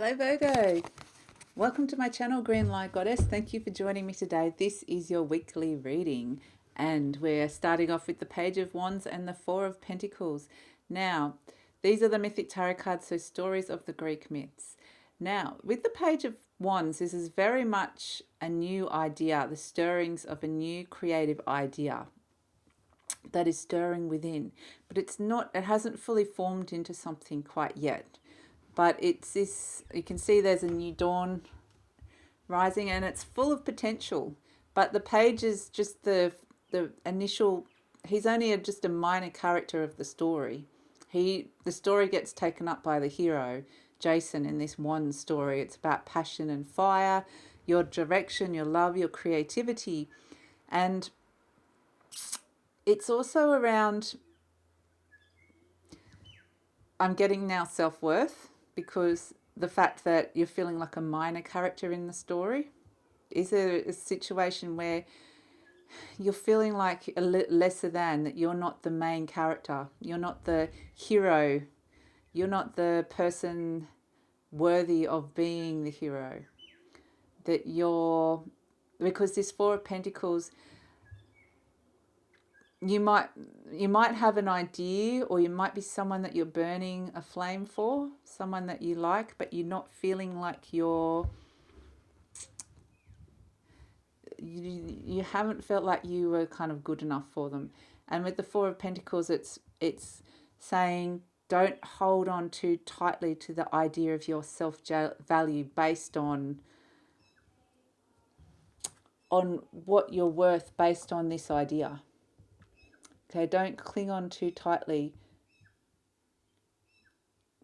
Hello Virgo, welcome to my channel Green Light Goddess. Thank you for joining me today. This is your weekly reading and we're starting off with the Page of Wands and the Four of Pentacles. Now, these are the mythic tarot cards, so stories of the Greek myths. Now, with the Page of Wands, this is very much a new idea, the stirrings of a new creative idea that is stirring within, but it hasn't fully formed into something quite yet. But it's this, you can see there's a new dawn rising and it's full of potential. But the page is just the initial, he's only just a minor character of the story. The story gets taken up by the hero, Jason, in this one story. It's about passion and fire, your direction, your love, your creativity. And it's also around, I'm getting now self-worth, because the fact that you're feeling like a minor character in the story. Is there a situation where you're feeling like a lesser than, that you're not the main character, you're not the hero, you're not the person worthy of being the hero, that you're, because this Four of Pentacles, you might have an idea, or you might be someone that you're burning a flame for, someone that you like, but you're not feeling like you haven't felt like you were kind of good enough for them. And with the Four of Pentacles, it's saying don't hold on too tightly to the idea of your self-value based on what you're worth based on this idea. Okay, don't cling on too tightly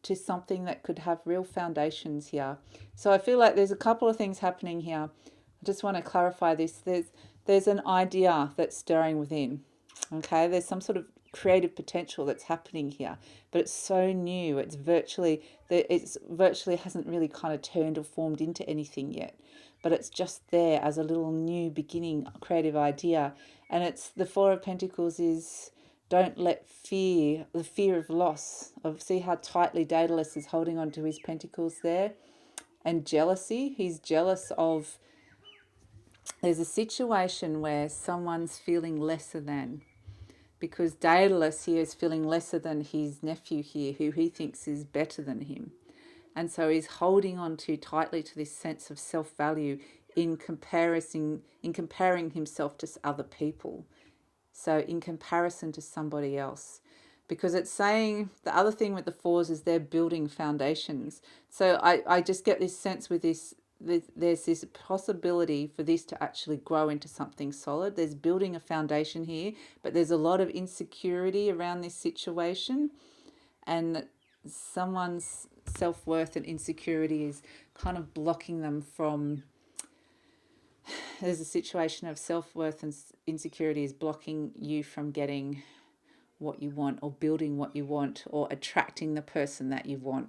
to something that could have real foundations here. So I feel like there's a couple of things happening here. I just want to clarify this. There's an idea that's stirring within. Okay, there's some sort of creative potential that's happening here, but it's so new. It's virtually hasn't really kind of turned or formed into anything yet, but it's just there as a little new beginning creative idea. And it's the Four of Pentacles is, don't let the fear of loss, of, see how tightly Daedalus is holding on to his pentacles there, and jealousy. He's jealous of, there's a situation where someone's feeling lesser than, because Daedalus here is feeling lesser than his nephew here, who he thinks is better than him. And so he's holding on too tightly to this sense of self-value in comparing himself to other people. So in comparison to somebody else, because it's saying, the other thing with the fours is they're building foundations. So I just get this sense with this, there's this possibility for this to actually grow into something solid. There's building a foundation here, but there's a lot of insecurity around this situation, and someone's self-worth and insecurity is kind of blocking them from, there's a situation of self-worth and insecurity is blocking you from getting what you want, or building what you want, or attracting the person that you want.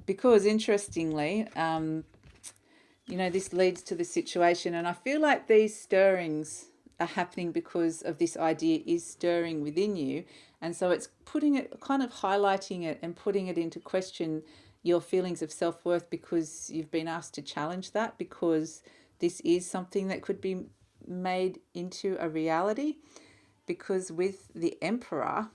Because interestingly, this leads to the situation, and I feel like these stirrings are happening because of this idea is stirring within you, and so it's putting it, kind of highlighting it and putting it into question, your feelings of self-worth, because you've been asked to challenge that, because this is something that could be made into a reality. Because with the Emperor,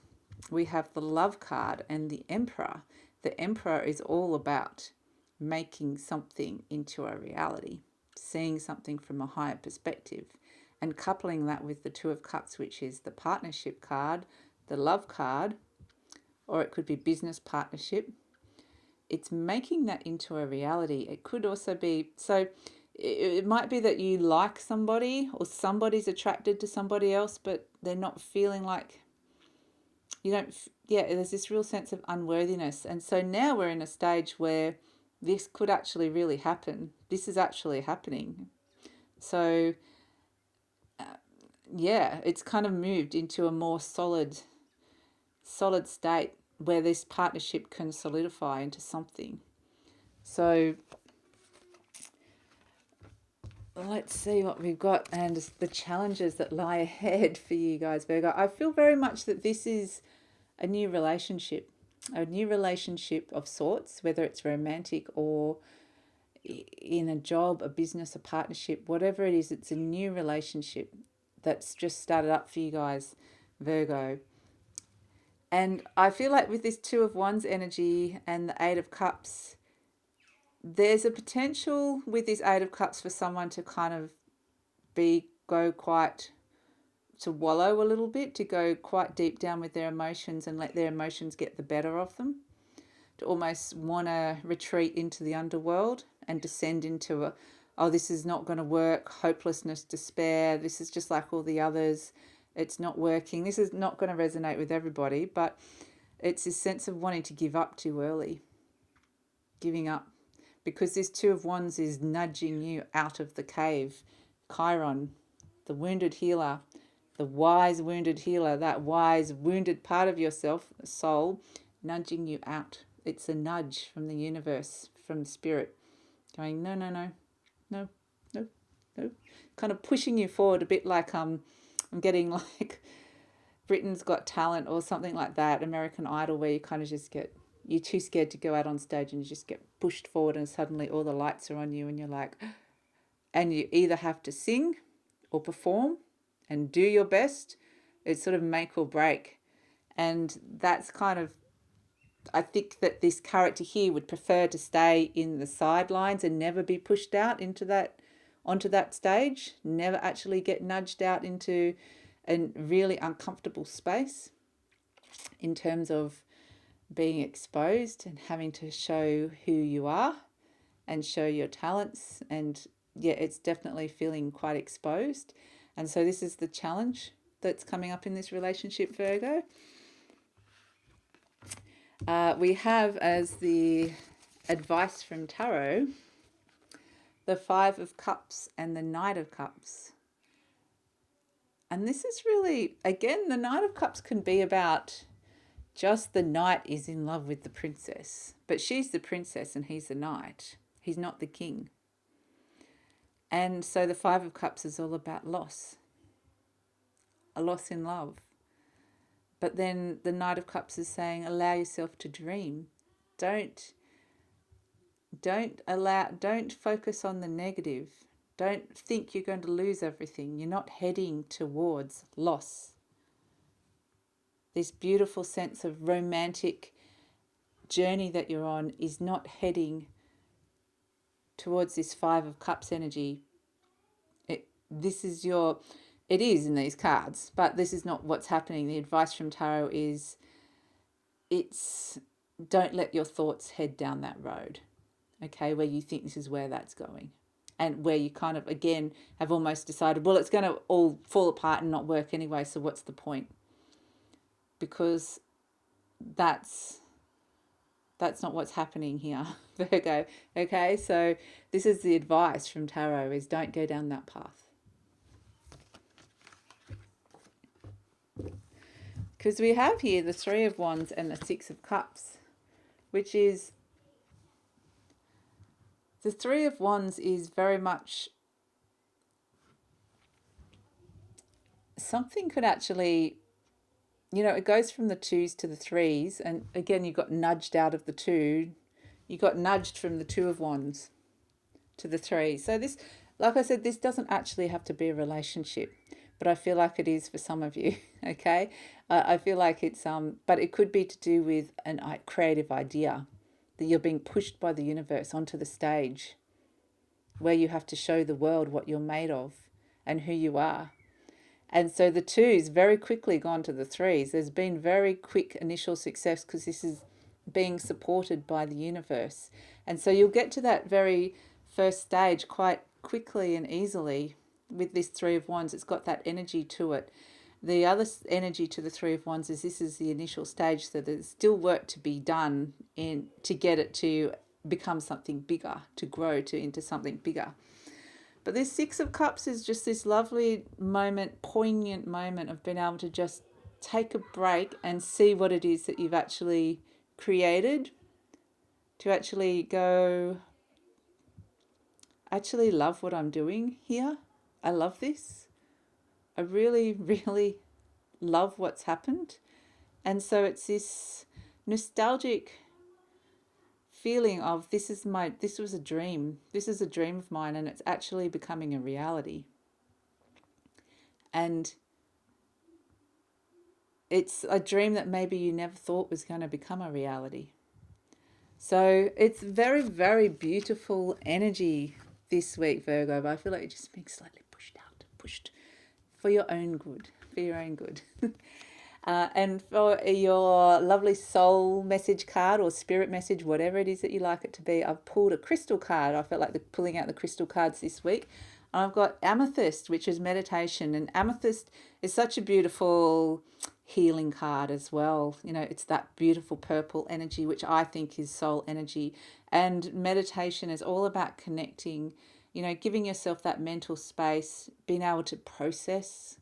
we have the Love card and the Emperor. The Emperor is all about making something into a reality, seeing something from a higher perspective, and coupling that with the Two of Cups, which is the partnership card, the love card, or it could be business partnership. It's making that into a reality. It could also be, so it might be that you like somebody, or somebody's attracted to somebody else, but they're not feeling like, there's this real sense of unworthiness. And so now we're in a stage where this could actually really happen. This is actually happening. So it's kind of moved into a more solid state where this partnership can solidify into something. So let's see what we've got and the challenges that lie ahead for you guys, Virgo. I feel very much that this is a new relationship. a new relationship of sorts, whether it's romantic or in a job, a business, a partnership, whatever it is, it's a new relationship that's just started up for you guys, Virgo. And I feel like with this Two of Wands energy and the Eight of Cups, there's a potential with this Eight of Cups for someone to kind of go quite, to wallow a little bit, to go quite deep down with their emotions and let their emotions get the better of them, to almost want to retreat into the underworld and descend into a, oh, this is not going to work, hopelessness, despair, this is just like all the others, it's not working. This is not going to resonate with everybody, but it's this sense of wanting to give up too early, giving up, because this Two of Wands is nudging you out of the cave. Chiron, the wounded healer, the wise wounded healer, that wise wounded part of yourself, soul, nudging you out. It's a nudge from the universe, from spirit, going, no, no, no, no, no, no, kind of pushing you forward a bit like I'm getting like Britain's Got Talent or something like that, American Idol, where you kind of just get, you're too scared to go out on stage and you just get pushed forward and suddenly all the lights are on you and you're like, and you either have to sing or perform and do your best. It's sort of make or break. And that's kind of, I think that this character here would prefer to stay in the sidelines and never be pushed out into that, onto that stage, never actually get nudged out into a really uncomfortable space in terms of being exposed and having to show who you are and show your talents. And yeah, it's definitely feeling quite exposed. And so this is the challenge that's coming up in this relationship, Virgo. We have as the advice from Tarot the Five of Cups and the Knight of Cups. And this is really, again, the Knight of Cups can be about just the knight is in love with the princess, but she's the princess and he's the knight. He's not the king. And so the Five of Cups is all about loss, a loss in love. But then the Knight of Cups is saying, allow yourself to dream. Don't focus on the negative. Don't think you're going to lose everything. You're not heading towards loss. This beautiful sense of romantic journey that you're on is not heading towards this Five of Cups energy. It is in these cards, but this is not what's happening. The advice from Tarot is don't let your thoughts head down that road, okay, where you think this is where that's going. And where you kind of, again, have almost decided, well, it's going to all fall apart and not work anyway, so what's the point? Because that's not what's happening here, Virgo. Okay, so this is the advice from Tarot, is don't go down that path. Because we have here the Three of Wands and the Six of Cups, which is, the Three of Wands is very much something could actually, it goes from the twos to the threes. And again, you got nudged out of the two. You got nudged from the Two of Wands to the three. So this, like I said, this doesn't actually have to be a relationship, but I feel like it is for some of you, okay? I feel like it's, but it could be to do with a creative idea that you're being pushed by the universe onto the stage where you have to show the world what you're made of and who you are. And so the twos very quickly gone to the threes. There's been very quick initial success because this is being supported by the universe. And so you'll get to that very first stage quite quickly and easily with this Three of Wands. It's got that energy to it. The other energy to the Three of Wands is this is the initial stage, so there's still work to be done to get it to become something bigger, to grow into something bigger. But this Six of Cups is just this lovely moment, poignant moment of being able to just take a break and see what it is that you've actually created, to actually go, actually love what I'm doing here. I love this. I really, really love what's happened. And so it's this, nostalgic feeling of this was a dream. This is a dream of mine, and it's actually becoming a reality. And it's a dream that maybe you never thought was going to become a reality. So it's very, very beautiful energy this week, Virgo, but I feel like it just being slightly pushed for your own good, and for your lovely soul message card or spirit message, whatever it is that you like it to be, I've pulled a crystal card. I felt like pulling out the crystal cards this week. And I've got amethyst, which is meditation. And amethyst is such a beautiful healing card as well. You know, it's that beautiful purple energy, which I think is soul energy. And meditation is all about connecting, you know, giving yourself that mental space, being able to process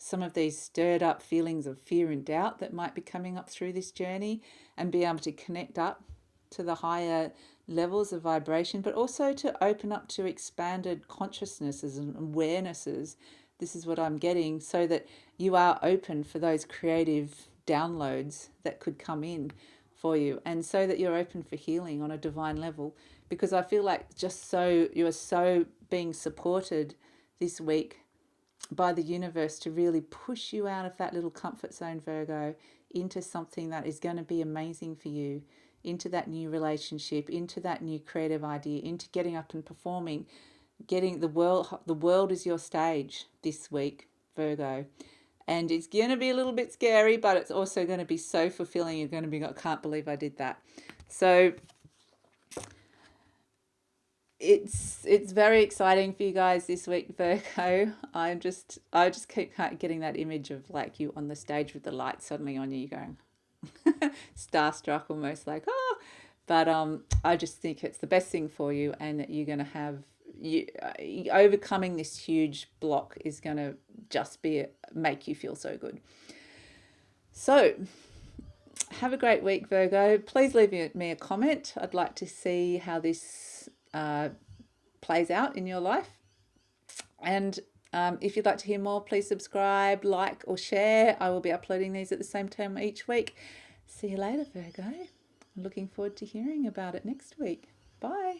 some of these stirred up feelings of fear and doubt that might be coming up through this journey, and be able to connect up to the higher levels of vibration, but also to open up to expanded consciousnesses and awarenesses. This is what I'm getting, so that you are open for those creative downloads that could come in for you, and so that you're open for healing on a divine level, because I feel like you are so being supported this week by the universe to really push you out of that little comfort zone, Virgo, into something that is going to be amazing for you, into that new relationship, into that new creative idea, into getting up and performing, getting the world is your stage this week, Virgo. And it's going to be a little bit scary, but it's also going to be so fulfilling. You're going to be, I can't believe I did that. So it's very exciting for you guys this week, Virgo. I just keep getting that image of like you on the stage with the light suddenly on you, going starstruck almost, like oh. But I just think it's the best thing for you, and that you're going to have overcoming this huge block is going to just make you feel so good. So have a great week, Virgo. Please leave me a comment. I'd like to see how this plays out in your life. And if you'd like to hear more, please subscribe, like, or share. I will be uploading these at the same time each week. See you later, Virgo. I'm looking forward to hearing about it next week. Bye.